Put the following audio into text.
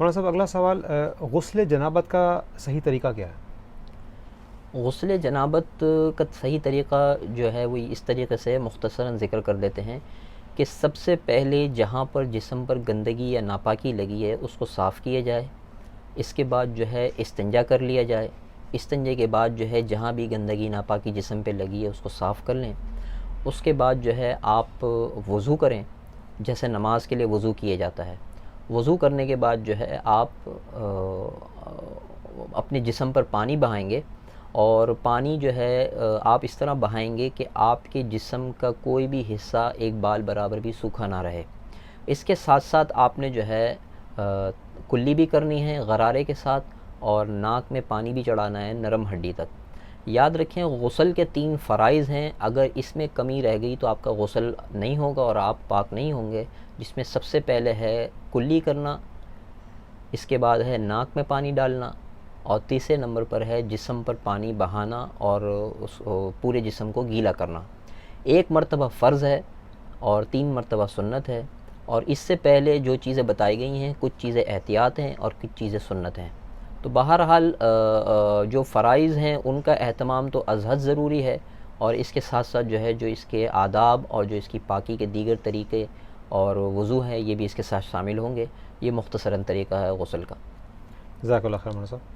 مولانا صاحب اگلا سوال، غسل جنابت کا صحیح طریقہ کیا ہے؟ غسل جنابت کا صحیح طریقہ جو ہے وہ اس طریقے سے مختصراً ذکر کر دیتے ہیں کہ سب سے پہلے جہاں پر جسم پر گندگی یا ناپاکی لگی ہے اس کو صاف کیا جائے. اس کے بعد جو ہے استنجا کر لیا جائے. استنجے کے بعد جو ہے جہاں بھی گندگی ناپاکی جسم پہ لگی ہے اس کو صاف کر لیں. اس کے بعد جو ہے آپ وضو کریں جیسے نماز کے لیے وضو کیا جاتا ہے. وضو کرنے کے بعد جو ہے آپ اپنے جسم پر پانی بہائیں گے، اور پانی جو ہے آپ اس طرح بہائیں گے کہ آپ کے جسم کا کوئی بھی حصہ ایک بال برابر بھی سوکھا نہ رہے. اس کے ساتھ ساتھ آپ نے جو ہے کلی بھی کرنی ہے غرارے کے ساتھ، اور ناک میں پانی بھی چڑھانا ہے نرم ہڈی تک. یاد رکھیں غسل کے 3 فرائض ہیں، اگر اس میں کمی رہ گئی تو آپ کا غسل نہیں ہوگا اور آپ پاک نہیں ہوں گے، جس میں سب سے پہلے ہے کلی کرنا، اس کے بعد ہے ناک میں پانی ڈالنا، اور تیسرے نمبر پر ہے جسم پر پانی بہانا اور اس پورے جسم کو گیلا کرنا. 1 مرتبہ فرض ہے اور 3 مرتبہ سنت ہے، اور اس سے پہلے جو چیزیں بتائی گئی ہیں کچھ چیزیں احتیاط ہیں اور کچھ چیزیں سنت ہیں. تو بہرحال جو فرائض ہیں ان کا اہتمام تو ازحد ضروری ہے، اور اس کے ساتھ ساتھ جو ہے جو اس کے آداب اور جو اس کی پاکی کے دیگر طریقے اور وضو ہیں یہ بھی اس کے ساتھ شامل ہوں گے. یہ مختصراً طریقہ ہے غسل کا. جزاک اللہ خیر مولانا صاحب.